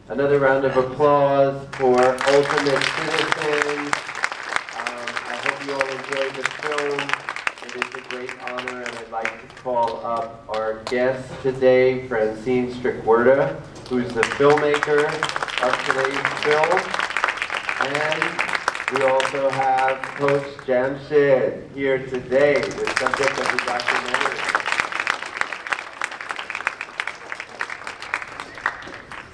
Another round of applause for Ultimate Citizens. I hope you all enjoyed the film. It is a great honor, and I'd like to call up our guest today, Francine Strickwerda, who's the filmmaker of today's film. And we also have Coach Jamshid here today, the subject of the documentary.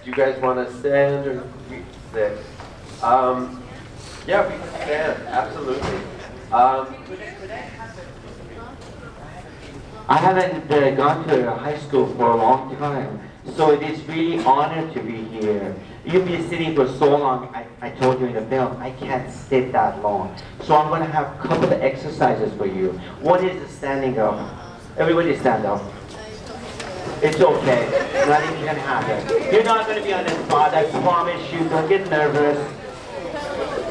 Do you guys want to stand or we sit? Yeah, we can stand, absolutely. I haven't gone to high school for a long time, so it is really honored to be here. You've been sitting for so long, I told you in the film, I can't sit that long. So I'm going to have a couple of exercises for you. One is the standing up. Everybody stand up. It's okay. Nothing can happen. You're not going to be on the spot. I promise you. Don't get nervous.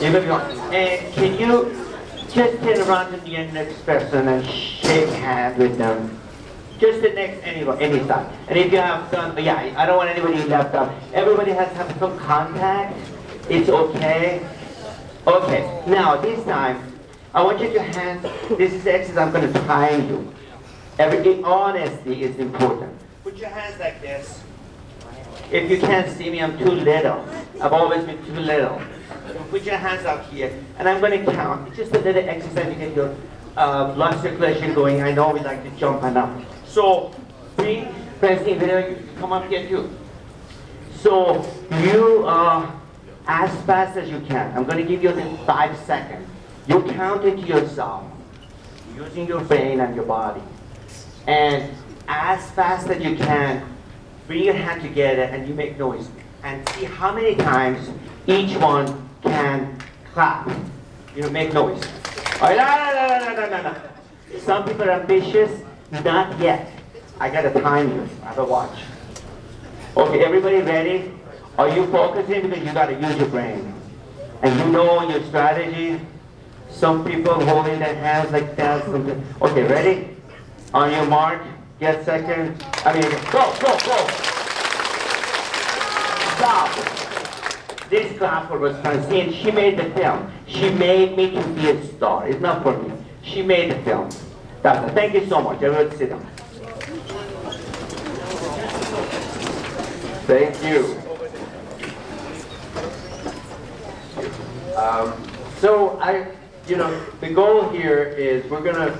You're going to be on. And can you just turn around to the next person and shake hands with them? Just the next any side. And if you have some, yeah, I don't want anybody left out. Everybody has to have some contact. It's okay. Okay. Now this time, I want you to hands. This is the exercise I'm going to time you. Honesty is important. Put your hands like this. If you can't see me, I'm too little. I've always been too little. So put your hands up here, and I'm going to count. It's just a little exercise to get your blood circulation going. I know we like to jump and up. So, bring Francine, come up here too. So, you as fast as you can. I'm going to give you 5 seconds. You count it to yourself, using your brain and your body. And as fast as you can, bring your hand together and you make noise. And see how many times each one can clap. Make noise. All right, no. Some people are ambitious, not yet. I gotta time you. I have a watch. Okay, everybody ready? Are you focusing? Because you gotta use your brain. And you know your strategy. Some people holding their hands like that. Okay, ready? On your mark, get second. Go. Stop. This clap for Francine. She made the film. She made me to be a star. It's not for me. She made the film. That's it. Thank you so much. Everybody sit down. Thank you. The goal here is we're going to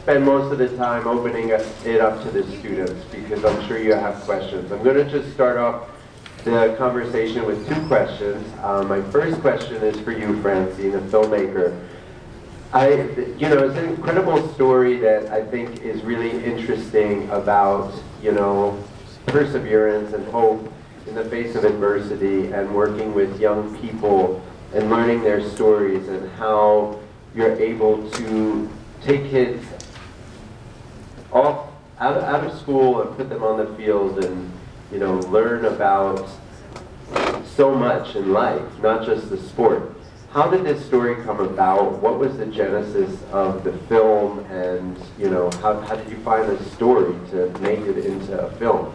spend most of the time opening it up to the students because I'm sure you have questions. I'm going to just start off the conversation with 2 questions. My first question is for you, Francine, a filmmaker. It's an incredible story that I think is really interesting about, perseverance and hope in the face of adversity and working with young people and learning their stories and how you're able to take kids out of school and put them on the field and, learn about so much in life, not just the sport. How did this story come about? What was the genesis of the film? And, how did you find the story to make it into a film?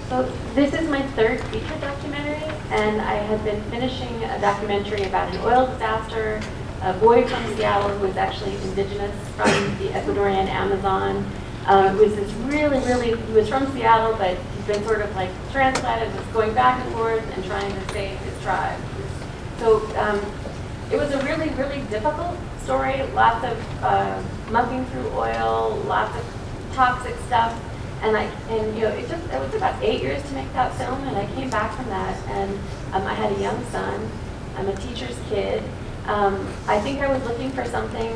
So this is my 3rd feature documentary, and I had been finishing a documentary about an oil disaster, a boy from Seattle who was actually indigenous from the Ecuadorian Amazon. It was this he was from Seattle, but he'd been sort of like transplanted, was going back and forth and trying to save his tribe. So it was a really, really difficult story, lots of mucking through oil, lots of toxic stuff. And it was about 8 years to make that film, and I came back from that, and I had a young son. I'm a teacher's kid. I think I was looking for something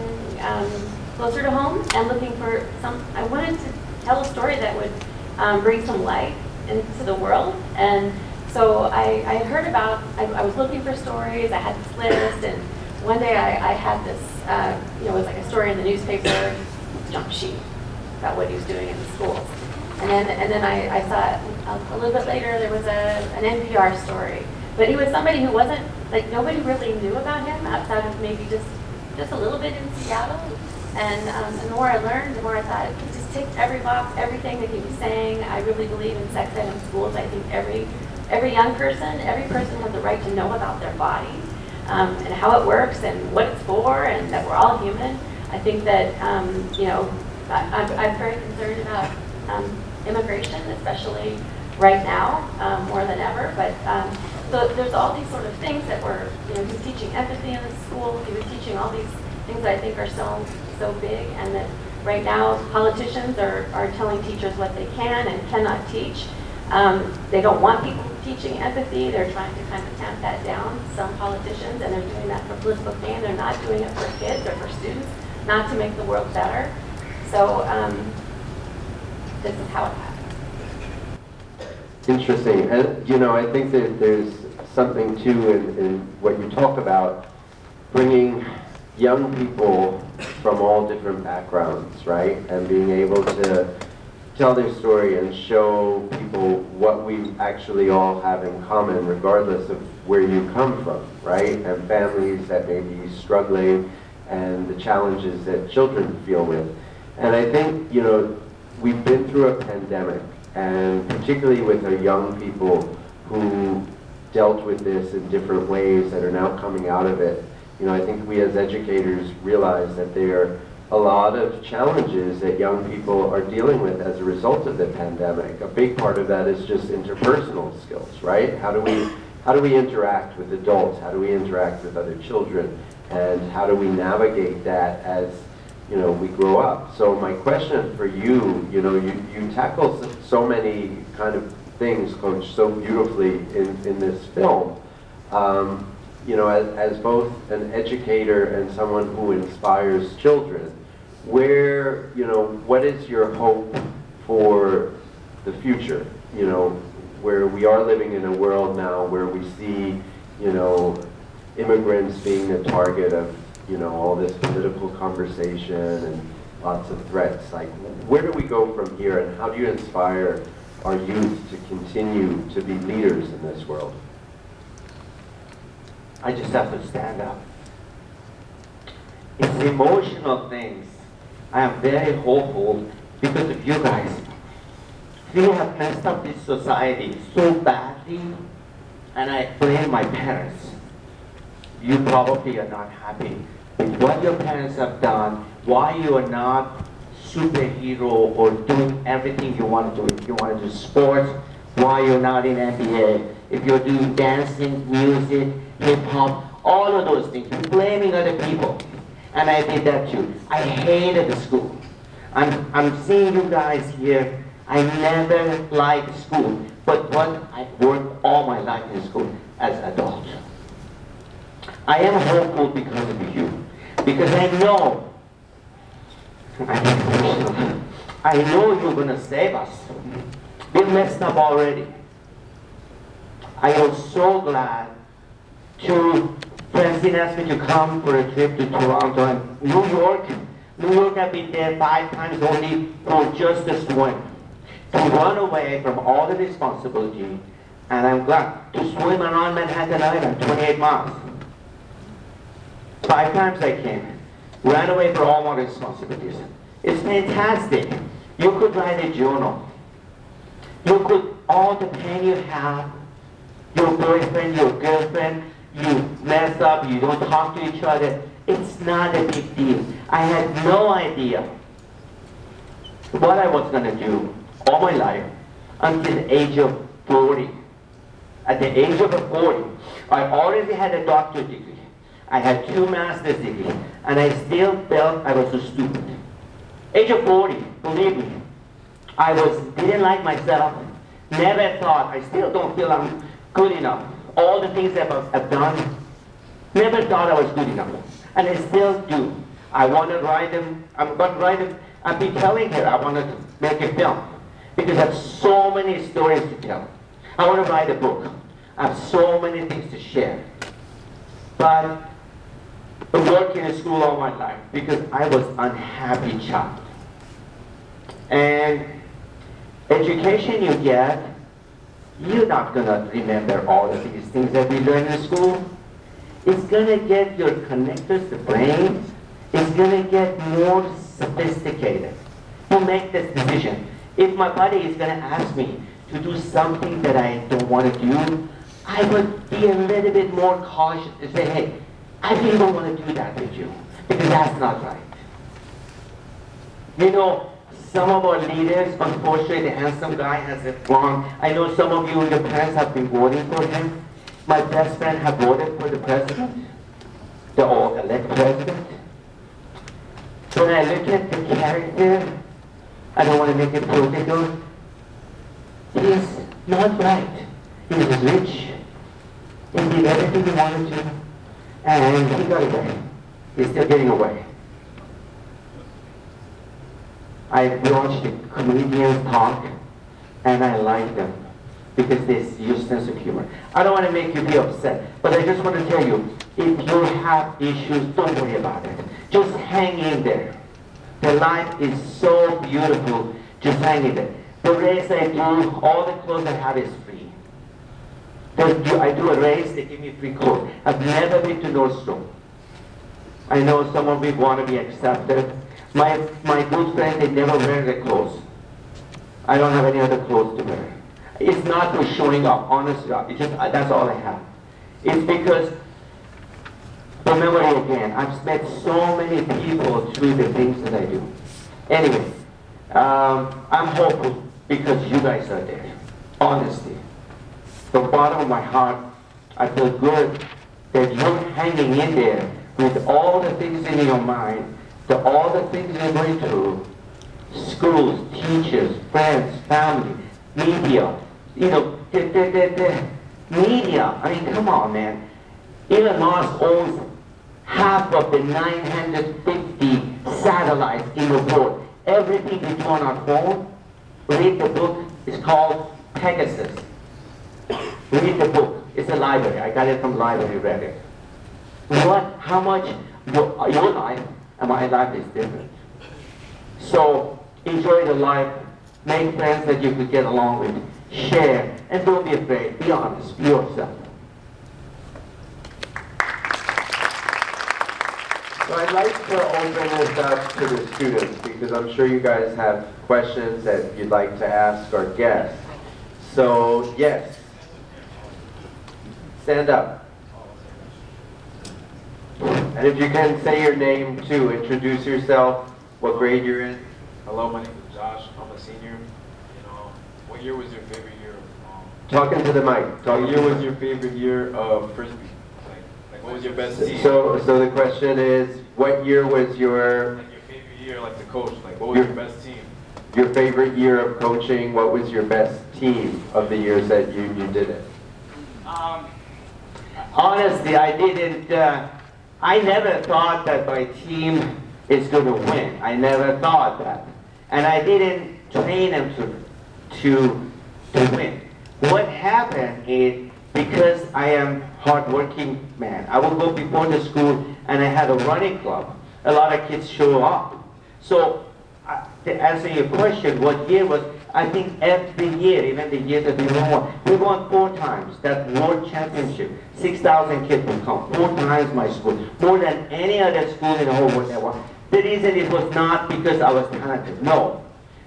closer to home, and I wanted to tell a story that would bring some light into the world. And so I heard about, I was looking for stories, I had this list, and one day I had this, it was like a story in the newspaper, jump sheet, about what he was doing in the schools. And then I saw a little bit later there was an NPR story. But he was somebody who wasn't, nobody really knew about him outside of maybe just a little bit in Seattle. And the more I learned, the more I thought, ticked every box, everything that he was saying. I really believe in sex ed in schools. I think every young person, every person has the right to know about their body and how it works and what it's for, and that we're all human. I think that, you know, I'm very concerned about immigration, especially right now, more than ever. But so there's all these sort of things that were, you know, he's teaching empathy in the school. He was teaching all these things that I think are so big, and that right now politicians are telling teachers what they can and cannot teach. They don't want people teaching empathy. They're trying to kind of tamp that down, some politicians, and they're doing that for political gain. They're not doing it for kids or for students, not to make the world better. So this is how it happens. Interesting. And, you know, I think that there's something too in what you talk about, bringing young people from all different backgrounds, right? And being able to tell their story and show people what we actually all have in common, regardless of where you come from, right? And families that may be struggling and the challenges that children deal with. And I think, you know, we've been through a pandemic, and particularly with our young people who dealt with this in different ways that are now coming out of it. You know, I think we as educators realize that there are a lot of challenges that young people are dealing with as a result of the pandemic. A big part of that is just interpersonal skills, right? How do we interact with adults? How do we interact with other children? And how do we navigate that as, you know, we grow up? So my question for you, you know, you tackle so many kind of things, Coach, so beautifully in this film. You know, as both an educator and someone who inspires children, where, you know, what is your hope for the future? You know, where we are living in a world now where we see, you know, immigrants being the target of, you know, all this political conversation and lots of threats. Like, where do we go from here, and how do you inspire our youth to continue to be leaders in this world? I just have to stand up. It's emotional things. I am very hopeful because of you guys. We have messed up this society so badly, and I blame my parents. You probably are not happy with what your parents have done, why you are not superhero or doing everything you want to do. If you want to do sports, why you're not in NBA. If you're doing dancing, music, hip hop, all of those things. You're blaming other people. And I did that too. I hated the school. I'm seeing you guys here. I never liked school. But what I worked all my life in school as an adult. I am hopeful because of you. Because I know you're going to save us. We messed up already. I was so glad Francine asked me to come for a trip to Toronto and New York. New York, I've been there 5 times only for just a swim. To run away from all the responsibility, and I'm glad to swim around Manhattan Island, 28 miles. 5 times I came, ran away from all my responsibilities. It's fantastic. You could write a journal. You could, all the pain you have, your boyfriend, your girlfriend, you mess up, you don't talk to each other, it's not a big deal. I had no idea what I was going to do all my life until the age of 40. At the age of 40, I already had a doctorate degree. I had 2 master's degrees, and I still felt I was so stupid. Age of 40, believe me, I didn't like myself, never thought, I still don't feel I'm good enough. All the things that I've done, never thought I was good enough. And I still do. I want to write them, I'm going to write them. I've been telling her I want to make a film because I have so many stories to tell. I want to write a book. I have so many things to share. But I worked in a school all my life because I was an unhappy child. And education you get, you're not going to remember all of these things that we learn in school. It's going to get your connectors, the brain, it's going to get more sophisticated. to make this decision. If my buddy is going to ask me to do something that I don't want to do, I would be a little bit more cautious and say, hey, I really don't want to do that with you, because that's not right. You know, some of our leaders, unfortunately, the handsome guy has it wrong. I know some of you, your parents have been voting for him. My best friend have voted for the president, the elect president. When I look at the character, I don't want to make it political, he's not right. He's rich. He did everything he wanted to, and he got away. He's still getting away. I watched the comedians talk, and I like them because they use sense of humor. I don't want to make you be upset, but I just want to tell you, if you have issues, don't worry about it. Just hang in there. The life is so beautiful. Just hang in there. The race I do, all the clothes I have is free. I do a race, they give me free clothes. I've never been to Nordstrom. I know some of you want to be accepted. My good friends, they never wear their clothes. I don't have any other clothes to wear. It's not for showing up, honestly. It's just, that's all I have. It's because, remember again, I've met so many people through the things that I do. Anyway, I'm hopeful because you guys are there, honestly. From the bottom of my heart, I feel good that you're hanging in there with all the things in your mind, all the things you're going through, schools, teachers, friends, family, media, you know, the media. I mean, come on, man. Elon Musk owns half of the 950 satellites in the world. Everything we do on our phone, read the book, it's called Pegasus. Read the book. It's a library. I got it from library, read it. How much your life and my life is different. So enjoy the life, make friends that you could get along with, share, and don't be afraid. Be honest, be yourself. So I'd like to open this up to the students because I'm sure you guys have questions that you'd like to ask our guests. So yes, stand up. And if you can say your name too, introduce yourself, what grade you're in. Hello, my name is Josh. I'm a senior. What year was your favorite year of Talking to the mic. What year was your favorite year of Frisbee? Like what was your best team? So the question is, what year was your favorite year, like the coach? Like what was your best team? Your favorite year of coaching? What was your best team of the years that you did it? Honestly, I didn't. I never thought that my team is going to win. I never thought that, and I didn't train them to win. What happened is, because I am hardworking man, I would go before the school and I had a running club. A lot of kids show up. So to answer your question, what year was, I think every year, even the years that we won 4 times that world championship. 6,000 kids would come, 4 times my school, more than any other school in the whole world that won. The reason it was not because I was talented, no.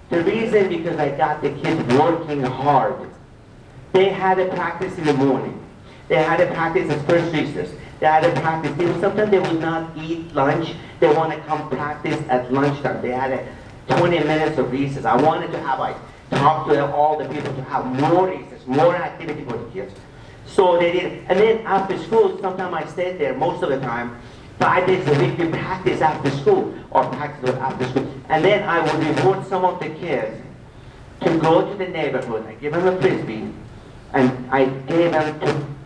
The reason because I got the kids working hard. They had to practice in the morning. They had to practice at first recess. They had to practice. Sometimes they would not eat lunch. They want to come practice at lunchtime. They had 20 minutes of recess. I wanted to have, talk to all the people to have more recess, more activity for the kids. So they did. And then after school, sometimes I stayed there most of the time. 5 days a week, we practice after school, or practice after school. And then I would reward some of the kids to go to the neighborhood. I gave them a Frisbee, and I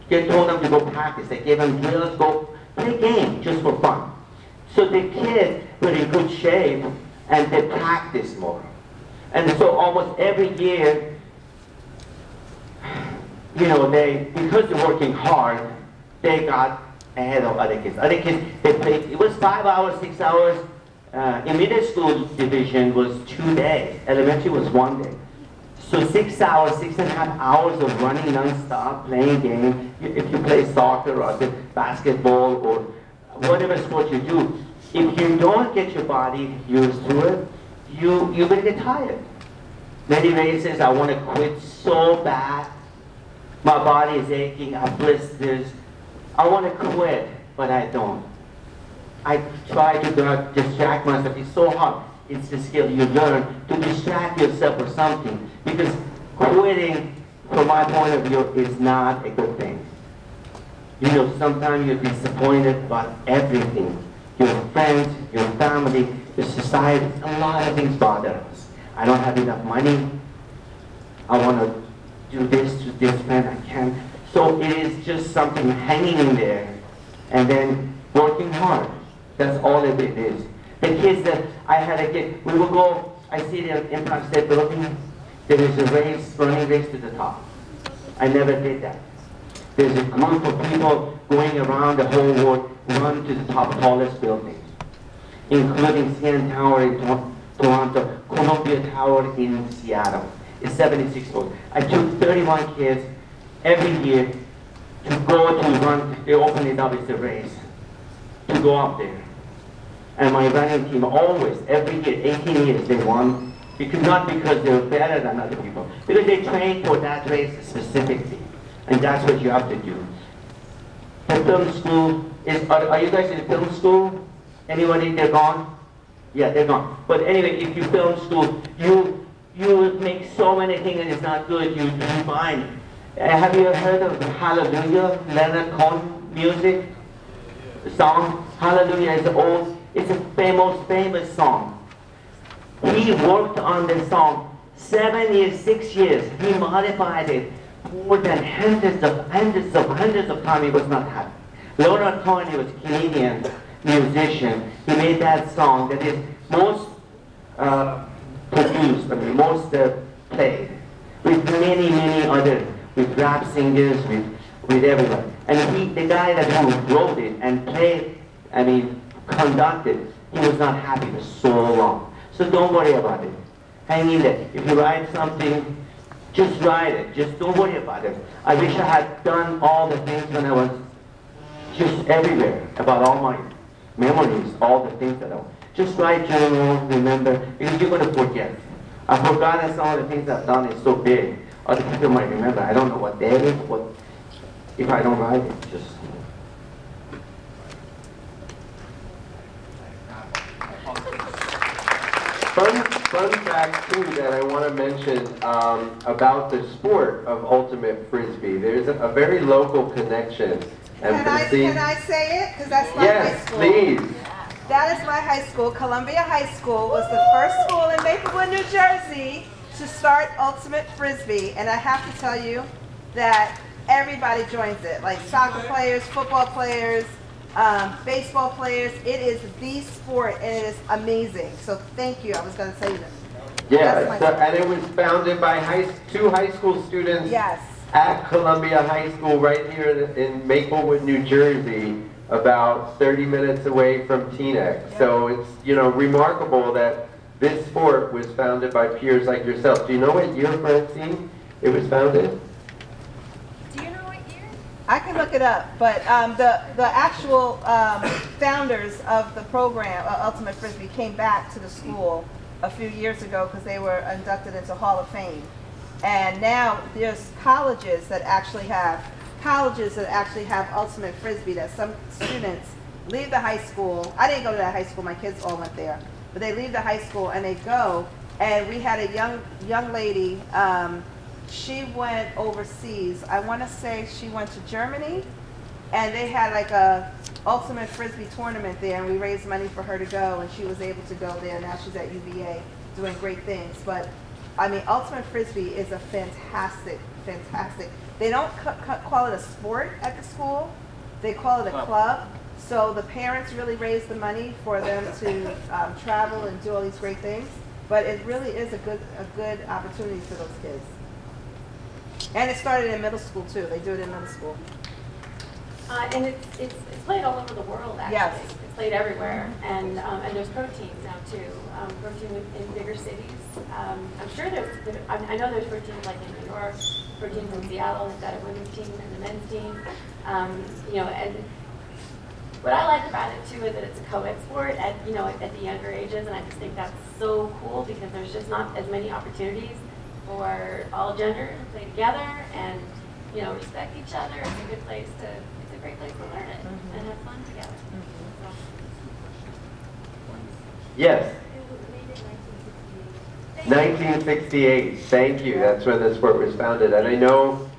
told them to go practice. I gave them drills, go play games just for fun. So the kids were in good shape, and they practiced more. And so almost every year, because they're working hard, they got ahead of other kids. Other kids, they played, it was 5 hours, 6 hours. In middle school division was 2 days. Elementary was 1 day. So 6 hours, 6.5 hours of running non-stop, playing game. If you play soccer or basketball or whatever sport you do, if you don't get your body used to it, you will get tired. Many races, I want to quit so bad. My body is aching, I have blisters. I want to quit, but I don't. I try to distract myself. It's so hard. It's the skill you learn to distract yourself or something. Because quitting, from my point of view, is not a good thing. You know, sometimes you're disappointed about everything. Your friends, your family, your society, a lot of things bother us. I don't have enough money. I want to do this to this friend, I can't. So it is just something hanging in there and then working hard. That's all it is. The kids that I had a kid, we would go, I see the Empire State Building, there is a race, running race to the top. I never did that. There's a group of people going around the whole world, run to the top tallest buildings, including CN Tower in Toronto, Columbia Tower in Seattle. It's 76 floors. I took 31 kids every year to go to run, they open it up, it's a race, to go up there. And my running team always, every year, 18 years, they won. Not because they were better than other people, because they trained for that race specifically. And that's what you have to do. The film school is, are you guys in film school? Anybody, they're gone? Yeah, they're gone. But anyway, if you film school, you make so many things and it's not good, you find. Have you heard of Hallelujah, Leonard Cohen music? Song? Hallelujah is old, it's a most famous song. He worked on this song 7 years, 6 years. He modified it more than hundreds of times. He was not happy. Leonard Cohen, he was a Canadian musician. He made that song that is most produced, most played, with many others, with rap singers, with everyone. And the guy that wrote it and played, conducted, he was not happy for so long. So don't worry about it. Hang in there. If you write something, just write it. Just don't worry about it. I wish I had done all the things when I was just everywhere, about all my memories, all the things that I want. Just write journal, remember, because you're going to forget. I've forgotten some of the things I've done. It's so big. Other people might remember. I don't know what day it is, if I don't write it, just... Fun fact too that I want to mention about the sport of ultimate frisbee. There's a very local connection. And Can I say it? Because that's my high school. Yes, please. That is my high school. Columbia High School was the first school in Maplewood, New Jersey to start ultimate frisbee. And I have to tell you that everybody joins it, like soccer players, football players, baseball players. It is the sport, and it is amazing. So thank you. I was going to tell you that. Yeah, and it was founded by two high school students at Columbia High School right here in Maplewood, New Jersey, about 30 minutes away from Teaneck. Yep. So it's, remarkable that this sport was founded by peers like yourself. Do you know what year, Francine, it was founded? I can look it up, but the actual founders of the program, Ultimate Frisbee, came back to the school a few years ago because they were inducted into Hall of Fame. And now there's colleges that actually have Ultimate Frisbee, that some students leave the high school. I didn't go to that high school, my kids all went there. But they leave the high school and they go, and we had a young lady, she went overseas. I want to say she went to Germany, and they had like a ultimate frisbee tournament there, and we raised money for her to go, and she was able to go there. Now she's at UVA doing great things. But ultimate frisbee is a fantastic. They don't call it a sport at the school. They call it a club. So the parents really raise the money for them to travel and do all these great things. But it really is a good opportunity for those kids. And it started in middle school too. They do it in middle school. And it's played all over the world, actually. Yes. It's played everywhere. And there's pro teams now too. Pro team in bigger cities. I'm sure I know there's pro teams like in New York, pro teams in Seattle. They've got a women's team and a men's team. And what I like about it too is that it's a co-ed sport at, you know, at the younger ages, and I just think that's so cool because there's just not as many opportunities for all genders to play together and, you know, respect each other. It's a good place to, it's a great place to learn it and have fun together. So. Yes. 1968, thank you. That's when the sport was founded. And I know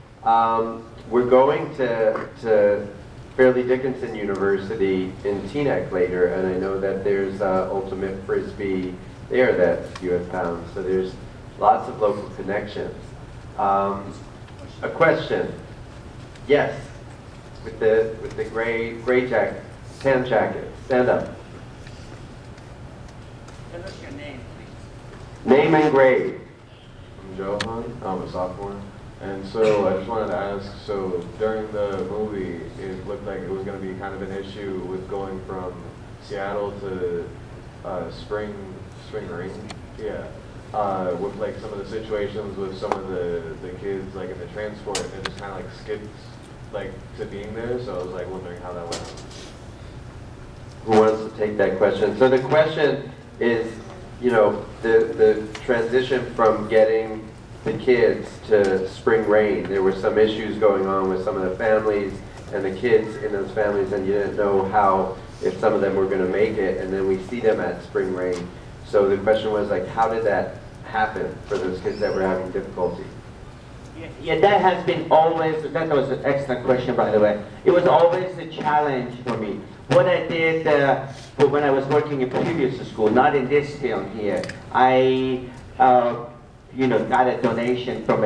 we're going to Fairleigh Dickinson University in Teaneck later, and I know that there's Ultimate Frisbee there that you have found. So there's lots of local connections. A question? Yes, with the gray jacket, tan jacket. Stand up. Tell us your name, please. Name and grade. I'm Johan. I'm a sophomore. And so I just wanted to ask, so during the movie, it looked like it was going to be kind of an issue with going from Seattle to spring rain. Yeah. With like some of the situations with some of the kids like in the transport, and it just kind of like skipped like to being there. So I was like wondering how that went. Who wants to take that question? So the question is, you know, the transition from getting the kids to spring rain. There were some issues going on with some of the families and the kids in those families, and you didn't know how, if some of them were going to make it, and then we see them at spring rain. So the question was like, how did that happen for those kids that were having difficulty? Yeah, that has been always, that was an excellent question, by the way. It was always a challenge for me. What I did when I was working in previous school, not in this film here, I got a donation from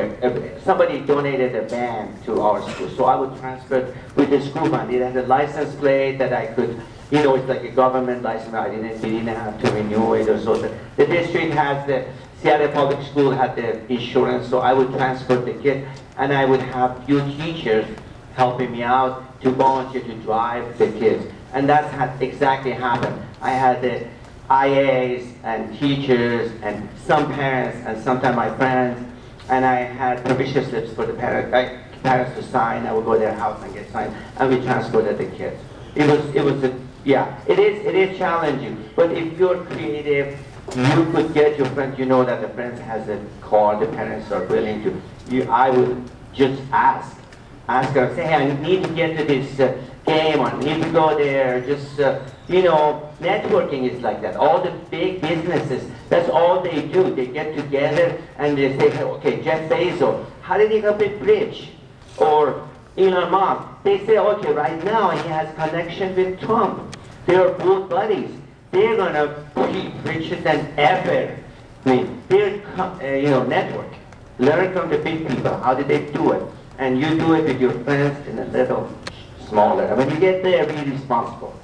somebody donated a van to our school. So I would transfer with the school fund. It had a license plate that I could, it's like a government license. I didn't have to renew it or so. The district has the Seattle Public School had the insurance, so I would transport the kid, and I would have few teachers helping me out to volunteer to drive the kids. And that's how exactly happened. I had the IAs and teachers and some parents and sometimes my friends, and I had permission slips for the parents to sign. I would go to their house and get signed, and we transported the kids. It is challenging, but if you're creative, you could get your friends, you know that the friends has a car, the parents are willing to, I would just ask her, say, hey, I need to get to this game, I need to go there, just, networking is like that. All the big businesses, that's all they do. They get together and they say, hey, okay, Jeff Bezos, how did he help a bridge? Or Elon Musk, they say, okay, right now he has connection with Trump. They are both buddies. They're gonna be richer than ever. I mean, they're, network. Learn from the big people. How did they do it? And you do it with your friends in a little smaller. I mean, you get there, be responsible.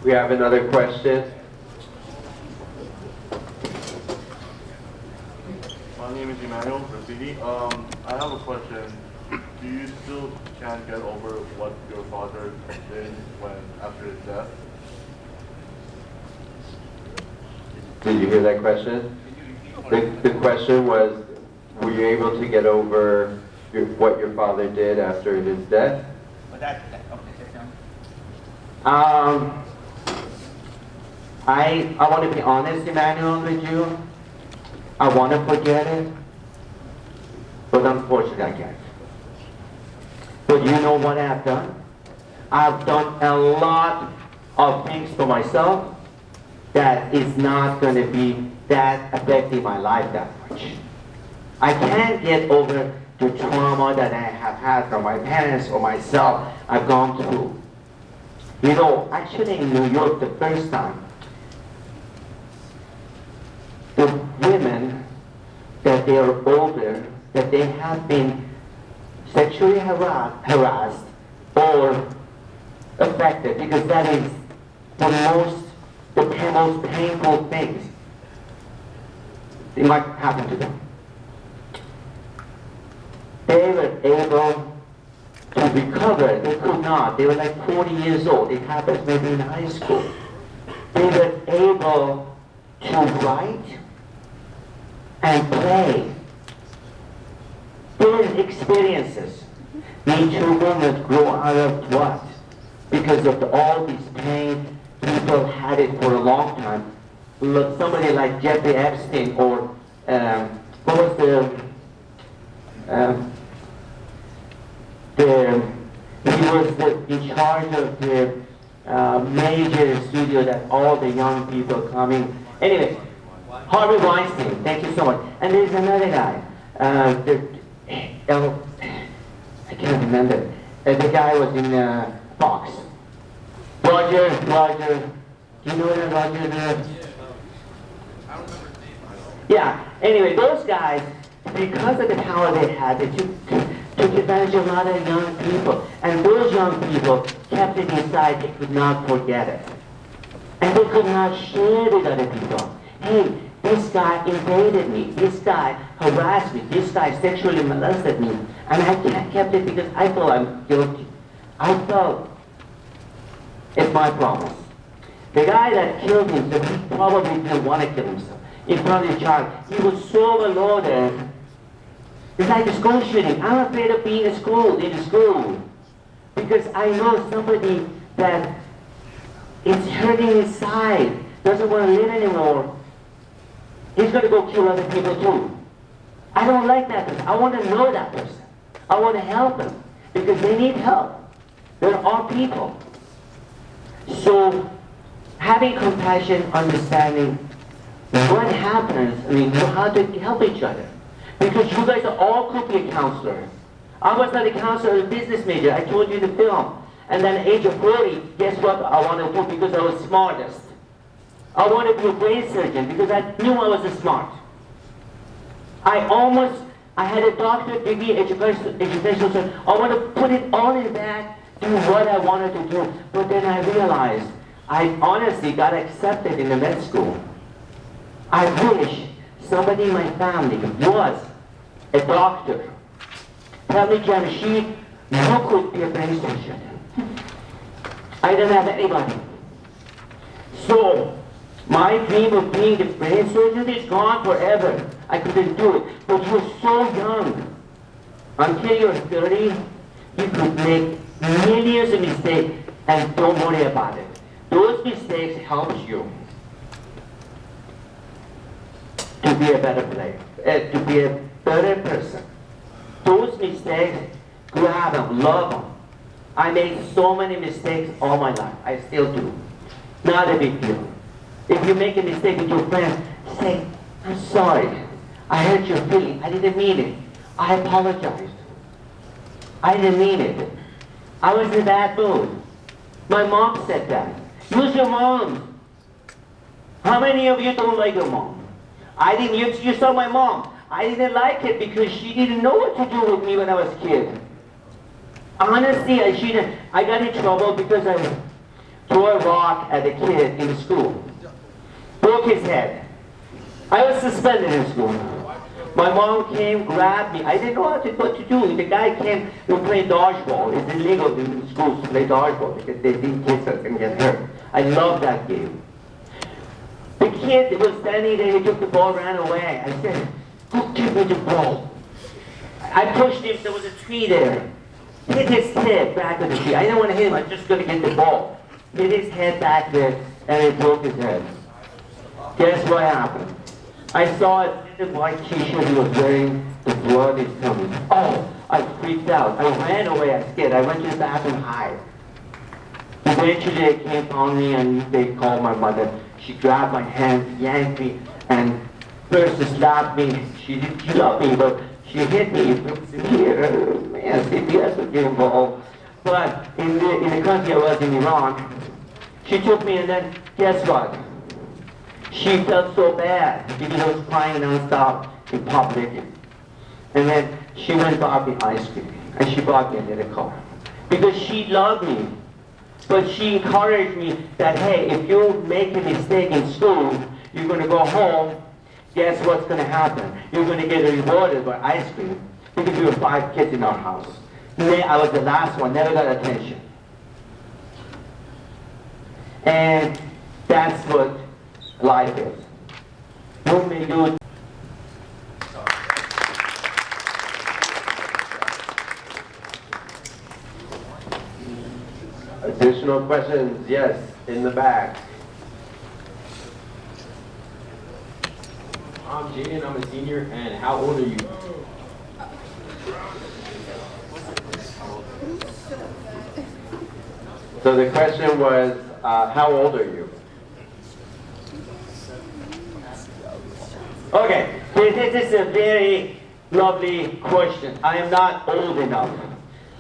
We have another question. My name is Emmanuel Frisbee. I have a question. Do you still can't get over what your father did after his death? Did you hear that question? The question was, were you able to get over what your father did after his death? I want to be honest, Emmanuel, with you. I want to forget it, but unfortunately I can't. But you know what I've done? I've done a lot of things for myself that is not going to be that affecting my life that much. I can't get over the trauma that I have had from my parents or myself I've gone through. Actually in New York the first time, the women that they are older, that they have been sexually harassed or affected, because that is the most painful things that might happen to them. They were able to recover. They could not. They were like 40 years old. It happens maybe in high school. They were able to write and play. Their experiences. These children that grow out of what? Because of all this pain, people had it for a long time. Look, somebody like Jeffrey Epstein or what was he was in charge of the major studio that all the young people coming. Anyway, Harvey Weinstein, thank you so much. And there's another guy, I can't remember. The guy was in Fox. Roger, do you know that Roger? Yeah, anyway, those guys, because of the power they had, they took advantage of a lot of young people. And those young people kept it inside, they could not forget it. And they could not share with other people. Hey, this guy invaded me, this guy harassed me, this guy sexually molested me. And I kept it because I felt I'm guilty. I felt it's my problem. The guy that killed himself, he probably didn't want to kill himself in front of the child. He was so overloaded. It's like a school shooting. I'm afraid of being in school, because I know somebody that is hurting inside, doesn't want to live anymore. He's going to go kill other people too. I don't like that person. I want to know that person. I want to help them because they need help. There are people. So having compassion, understanding what happens, I mean, how to help each other. Because you guys all could be a counselor. I was not a counselor, I was a business major. I told you the film. And then at the age of 40, guess what I wanted to do because I was smartest. I wanted to be a brain surgeon because I knew I was smart. I had a doctorate degree, educational surgeon. I want to put it all in that, do what I wanted to do. But then I realized I honestly got accepted in the med school. I wish somebody in my family was a doctor. Tell me, Jamshid, you could be a brain surgeon. I didn't have anybody. So, my dream of being a brain surgeon is gone forever. I couldn't do it. But you're so young. Until you're 30, you could make millions of mistakes and don't worry about it. Those mistakes help you to be a better player, to be a better person. Those mistakes, grab them, love them. I made so many mistakes all my life. I still do. Not a big deal. If you make a mistake with your friends, say, I'm sorry. I hurt your feelings. I didn't mean it. I apologized. I didn't mean it. I was in a bad mood. My mom said that. Use your mom. How many of you don't like your mom? I didn't. You saw my mom. I didn't like it because she didn't know what to do with me when I was a kid. Honestly, I got in trouble because I threw a rock at a kid in school. Broke his head. I was suspended in school. My mom came, grabbed me. I didn't know what to do. The guy came, we were playing dodgeball. It's illegal in schools to play dodgeball because they think kids are going to get hurt. I love that game. The kid was standing there, he took the ball, ran away. I said, who gave me the ball? I pushed him, there was a tree there. Hit his head back of the tree. I didn't want to hit him, I was just going to get the ball. Hit his head back there, and it broke his head. Guess what happened? I saw a little white t-shirt he was wearing, the blood is coming. Oh, I freaked out. I ran away, I was scared. I went to the bathroom, hide. Eventually they came on me and they called my mother. She grabbed my hand, yanked me, and first slapped me. She loved me, but she hit me severe. Man, CPS would get involved. But in the country I was in Iran, she took me and then, guess what? She felt so bad because I was crying nonstop in public. And then she went and bought me ice cream. And she bought me another car. Because she loved me. But she encouraged me that, hey, if you make a mistake in school, you're going to go home, guess what's going to happen? You're going to get rewarded by ice cream. Because we were 5 kids in our house. I was the last one, never got attention. And that's what life is. You may do Additional questions? Yes, in the back. I'm Jaden, I'm a senior, and how old are you? So the question was, how old are you? Okay, this is a very lovely question. I am not old enough.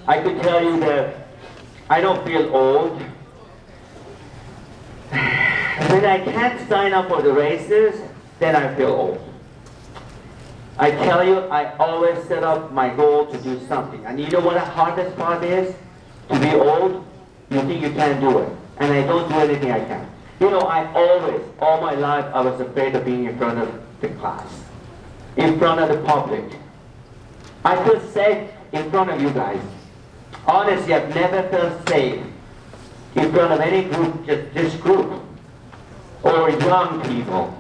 I could tell you that I don't feel old. When I can't sign up for the races, then I feel old. I tell you, I always set up my goal to do something. And you know what the hardest part is? To be old, you think you can't do it. And I don't do anything I can. You know, I always, all my life, I was afraid of being in front of the class, in front of the public. I feel safe in front of you guys. Honestly, I've never felt safe in front of any group, just this group, or young people,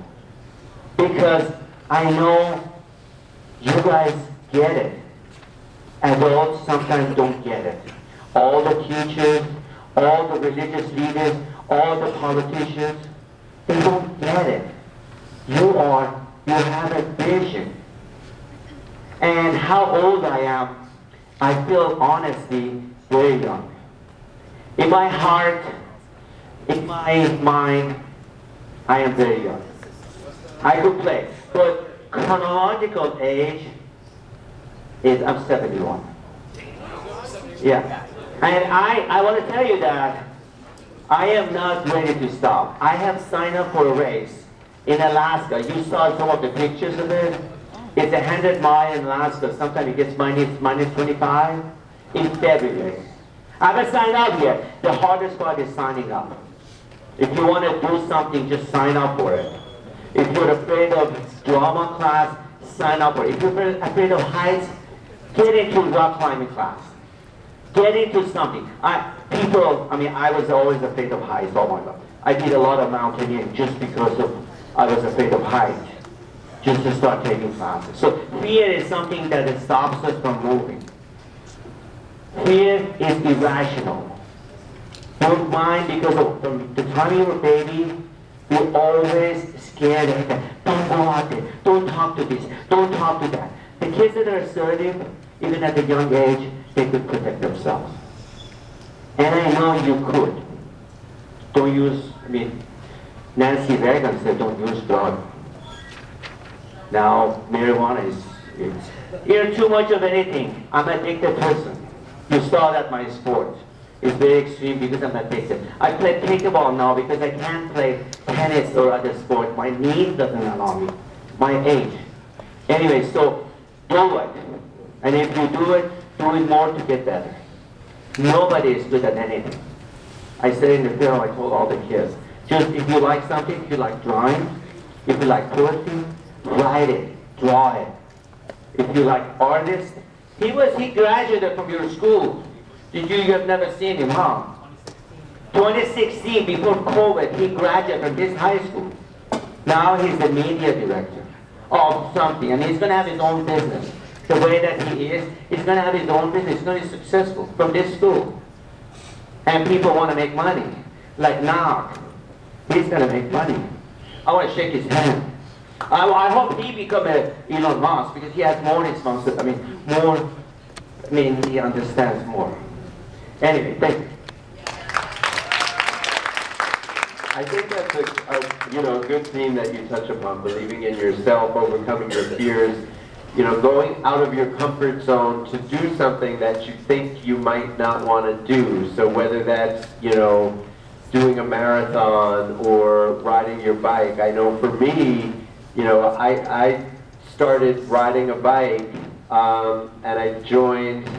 because I know you guys get it. Adults sometimes don't get it. All the teachers, all the religious leaders, all the politicians, they don't get it. You have a vision. And how old I am, I feel honestly very young. In my heart, in my mind, I am very young. I could play. But chronological age is I'm 71. Yeah. And I want to tell you that I am not ready to stop. I have signed up for a race in Alaska. You saw some of the pictures of it. It's 100 miles in Alaska. Sometimes it gets minus 25 in February. I haven't signed up yet. The hardest part is signing up. If you want to do something, just sign up for it. If you're afraid of drama class, sign up for it. If you're afraid of heights, get into rock climbing class. Get into something. I was always afraid of heights. Oh my God. I did a lot of mountaineering just because I was afraid of heights. Just to start taking classes. So fear is something that stops us from moving. Fear is irrational. Your mind, because from the time you were a baby, you're always scared of that. Don't go out there. Don't talk to this. Don't talk to that. The kids that are assertive, even at a young age, they could protect themselves. And I know you could. Don't use, Nancy Reagan said don't use drugs. Now, marijuana is you're too much of anything. I'm an addicted person. You saw that my sport is very extreme because I'm addicted. I play pickleball now because I can't play tennis or other sport. My knee doesn't allow me. My age. Anyway, so do it. And if you do it more to get better. Nobody is good at anything. I said in the film, I told all the kids, just if you like something, if you like drawing, if you like poetry, write it, draw it. If you like artists, he graduated from your school. You have never seen him, huh? 2016, before COVID, he graduated from this high school. Now he's the media director of something, and he's going to have his own business. The way that he is, he's going to have his own business. He's going to be successful from this school. And people want to make money. Like now, he's going to make money. I want to shake his hand. I hope he become a Elon Musk because he has more responsibility. He understands more. Anyway, thank you. I think that's a good theme that you touch upon, believing in yourself, overcoming your fears, going out of your comfort zone to do something that you think you might not want to do. So whether that's, doing a marathon or riding your bike. I know for me, I started riding a bike and I joined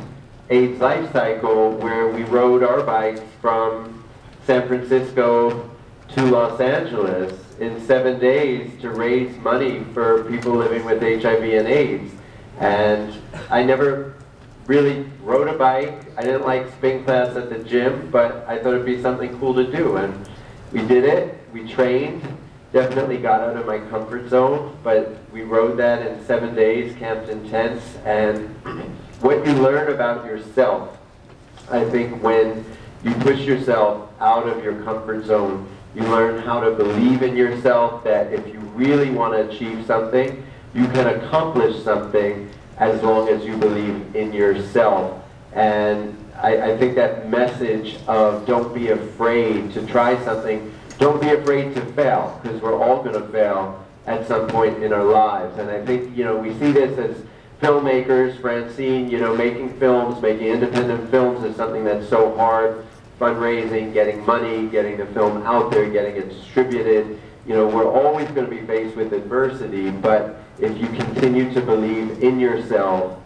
AIDS Life Cycle where we rode our bikes from San Francisco to Los Angeles in 7 days to raise money for people living with HIV and AIDS. And I never really rode a bike. I didn't like spin class at the gym, but I thought it'd be something cool to do. And we did it, we trained, definitely got out of my comfort zone, but we rode that in 7 days, camped in tents, and what you learn about yourself, I think when You push yourself out of your comfort zone. You learn how to believe in yourself, that if you really want to achieve something, you can accomplish something as long as you believe in yourself. And I think that message of don't be afraid to try something, don't be afraid to fail, because we're all going to fail at some point in our lives. And I think, we see this as filmmakers, Francine, making films, making independent films is something that's so hard. Fundraising, getting money, getting the film out there, getting it distributed. We're always going to be faced with adversity, but if you continue to believe in yourself,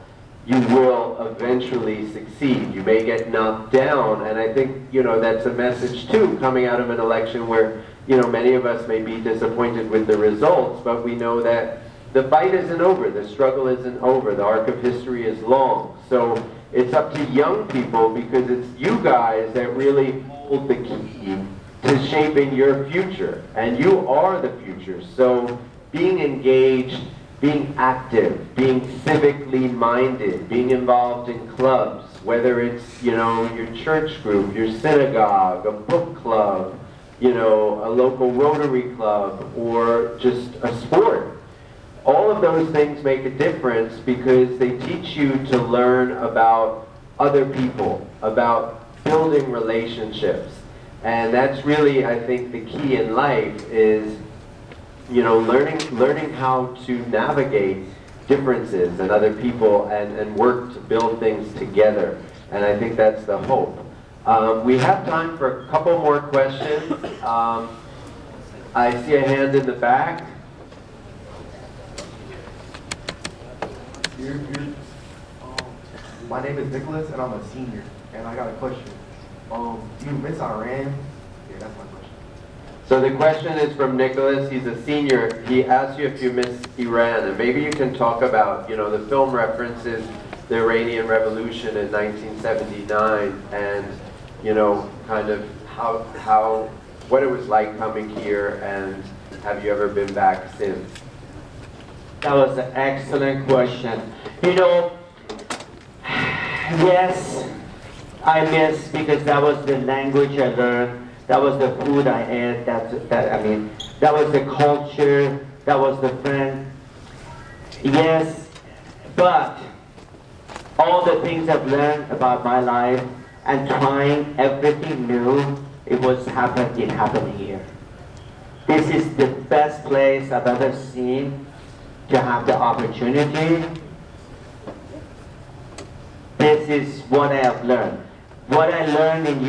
you will eventually succeed. You may get knocked down, and I think, that's a message too, coming out of an election where, many of us may be disappointed with the results, but we know that the fight isn't over, the struggle isn't over, the arc of history is long. So it's up to young people, because it's you guys that really hold the key to shaping your future, and you are the future. So being engaged, being active, being civically minded, being involved in clubs, whether it's, your church group, your synagogue, a book club, a local Rotary club, or just a sport. All of those things make a difference, because they teach you to learn about other people, about building relationships. And that's really, I think, the key in life is, learning how to navigate differences and other people and work to build things together. And I think that's the hope. We have time for a couple more questions. I see a hand in the back. My name is Nicholas, and I'm a senior, and I got a question. Do you miss Iran? Yeah, that's my question. So the question is from Nicholas. He's a senior. He asked you if you miss Iran, and maybe you can talk about, the film references the Iranian Revolution in 1979, and, kind of what it was like coming here, and have you ever been back since? That was an excellent question. Yes, I miss, because that was the language I learned, that was the food I ate, that was the culture, that was the friend. Yes, but all the things I've learned about my life and trying everything new, it happened here. This is the best place I've ever seen to have the opportunity. This is what I have learned. What I learned in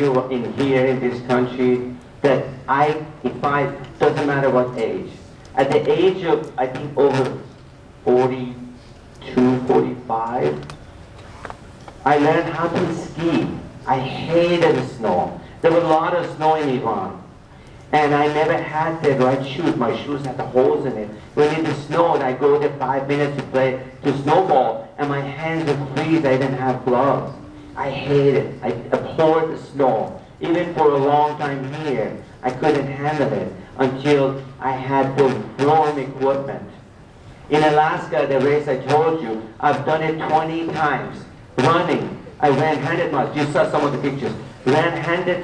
here in this country, that doesn't matter what age. At the age of, I think, over 42, 45, I learned how to ski. I hated snow. There was a lot of snow in Iran. And I never had the right shoes. My shoes had the holes in it. When it snowed, I go there 5 minutes to snowball, and my hands would freeze. I didn't have gloves. I hated it. I abhorred the snow. Even for a long time here, I couldn't handle it until I had the warm equipment. In Alaska, the race I told you, I've done it 20 times. Running, I ran 100 miles. You saw some of the pictures. Ran 20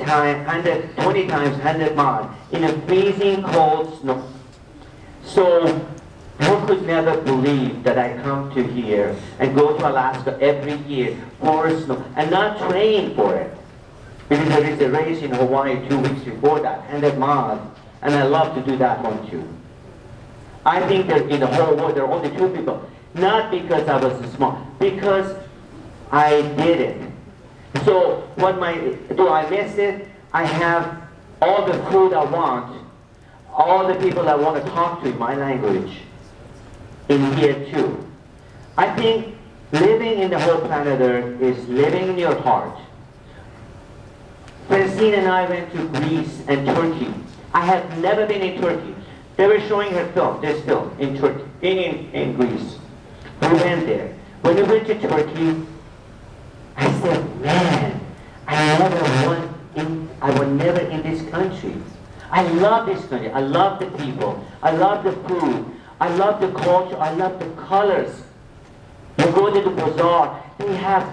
times 100 miles in a freezing cold snow. So you could never believe that I come to here and go to Alaska every year for snow and not train for it. Because there is a race in Hawaii 2 weeks before that, 100 miles, and I love to do that one too. I think that in the whole world there are only 2 people. Not because I was smart, because I did it. So do I miss it? I have all the food I want, all the people I want to talk to in my language in here too. I think living in the whole planet Earth is living in your heart. Francine and I went to Greece and Turkey. I have never been in Turkey. They were showing this film in Turkey, in Greece. We went there. When we went to Turkey, I said, man, I was never in this country. I love this country. I love the people. I love the food. I love the culture. I love the colors. You go to the bazaar, they have,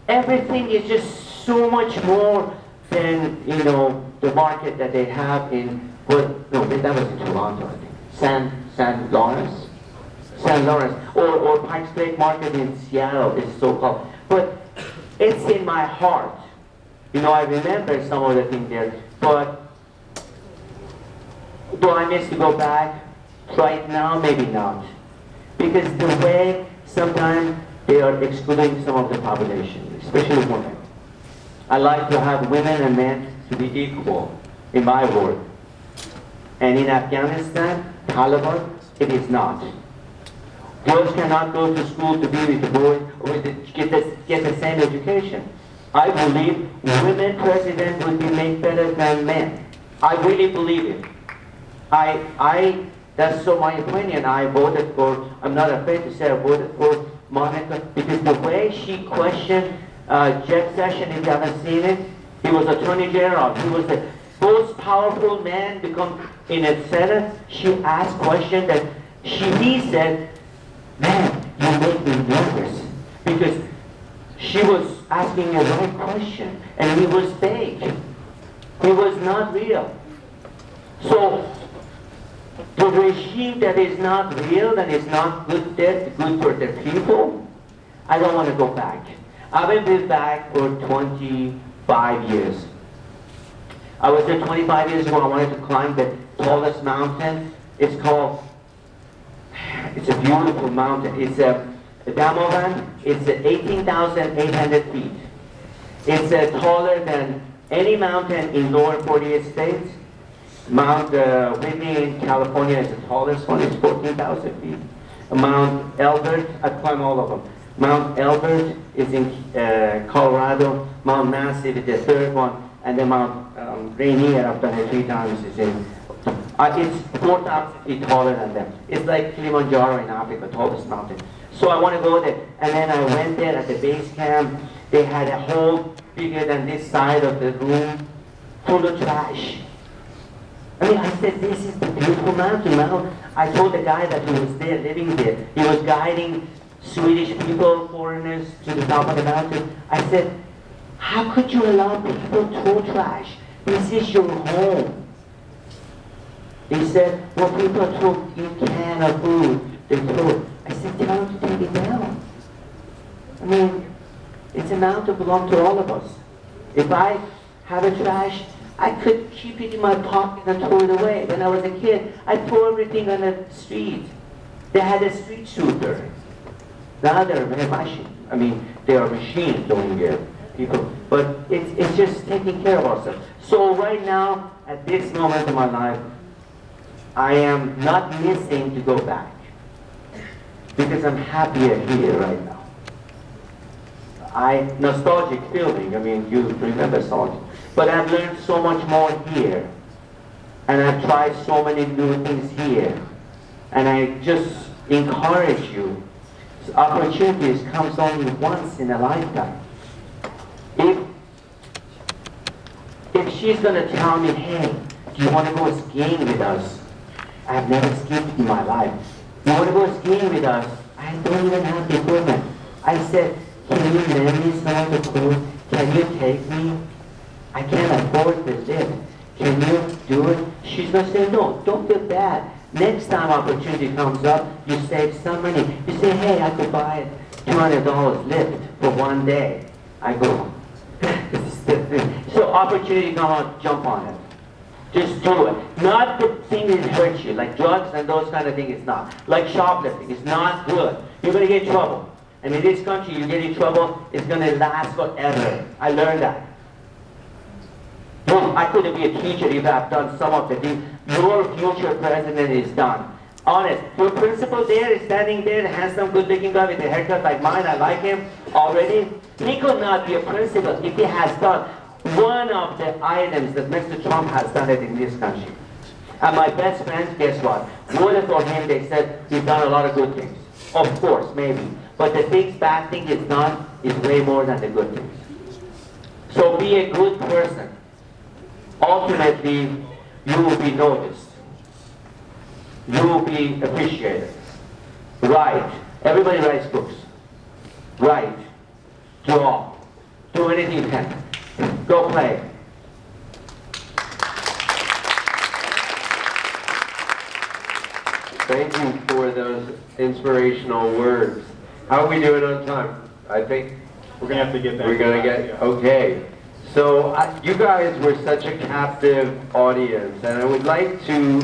everything is just so much more than, you know, the market that they have in, well, no, that was in Toronto, I think. San Lawrence? San Lawrence, or Pikes Peak Market in Seattle is so-called. But it's in my heart. You know, I remember some of the things there, but do I miss to go back right now? Maybe not. Because the way sometimes they are excluding some of the population, especially women. I like to have women and men to be equal in my world. And in Afghanistan, Taliban, it is not. Girls cannot go to school to be with the boys or get the same education. I believe women president would be made better than men. I really believe it. That's so my opinion. I voted for, I'm not afraid to say I voted for Monica because the way she questioned Jeff Sessions, if you haven't seen it, he was Attorney General. He was the most powerful man to come in the Senate. She asked questions that he said, man, you make me nervous. Because she was asking a right question, and he was fake. He was not real. So, the regime that is not real, that is not good for the people, I don't want to go back. I've been back for 25 years. I was there 25 years ago. I wanted to climb the tallest mountain. It's a beautiful mountain. It's a Damovan. It's 18,800 feet. It's taller than any mountain in lower 48 states. Mount Whitney in California is the tallest one. It's 14,000 feet. Mount Elbert, I've climbed all of them. Mount Elbert is in Colorado. Mount Massive is the third one. And then Mount Rainier, I've done it 3 times, is in, it's 4,000 feet taller than them. It's like Kilimanjaro in Africa, tallest mountain. So I want to go there. And then I went there at the base camp. They had a hole bigger than this side of the room full of trash. I mean, I said, this is the beautiful mountain. Now, I told the guy that he was there, living there. He was guiding Swedish people, foreigners, to the top of the mountain. I said, how could you allow people to throw trash? This is your home. He said, well, people throw in can of food. They throw it. I said, tell them to take it down. I mean, it's a mountain that belongs to all of us. If I have a trash, I could keep it in my pocket and throw it away. When I was a kid, I'd throw everything on the street. They had a street sweeper. Now they're machines. I mean, they are machines doing it. People, but it's just taking care of ourselves. So right now, at this moment in my life, I am not missing to go back because I'm happier here right now. Nostalgic feeling. I mean, you remember nostalgic, but I've learned so much more here, and I've tried so many new things here, and I just encourage you. Opportunities comes only once in a lifetime. If she's going to tell me, hey, do you want to go skiing with us? I've never skied in my life. You want to go skiing with us? I don't even have the equipment. I said, can you lend me some of the clothes? Can you take me? I can't afford the lift. Can you do it? She's going to say, no, don't feel bad. Next time opportunity comes up, you save some money. You say, hey, I could buy a $200 lift for one day. I go, so opportunity come out, jump on it. Just do it. Not the thing that hurts you, like drugs and those kind of things, it's not. Like shoplifting, it's not good. You're going to get in trouble. And in this country, you get in trouble, it's going to last forever. I learned that. I couldn't be a teacher if I've done some of the things. Your future president is done. Honest. Your principal there is standing there, the handsome, good-looking guy with a haircut like mine. I like him already. He could not be a principal if he has done one of the items that Mr. Trump has done it in this country. And my best friends, guess what? Voted for him. They said he's done a lot of good things. Of course, maybe. But the things, bad things he's done is way more than the good things. So be a good person. Ultimately, you will be noticed. You will be appreciated. Write. Everybody writes books. Write. Draw. Do anything you can. Go play. Thank you for those inspirational words. How are we doing on time? I think We're gonna have to get back. we're gonna to that, get, yeah. okay. So you guys were such a captive audience, and I would like to,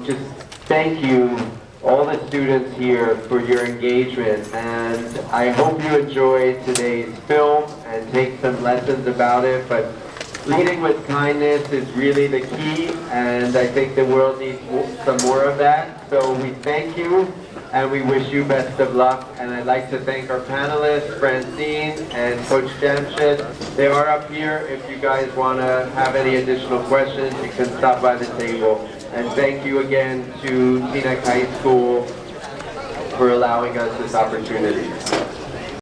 just thank you, all the students here, for your engagement. And I hope you enjoyed today's film and take some lessons about it. But leading with kindness is really the key, and I think the world needs some more of that. So we thank you, and we wish you best of luck. And I'd like to thank our panelists, Francine and Coach Jamshid. They are up here. If you guys want to have any additional questions, you can stop by the table. And thank you again to Teaneck High School for allowing us this opportunity.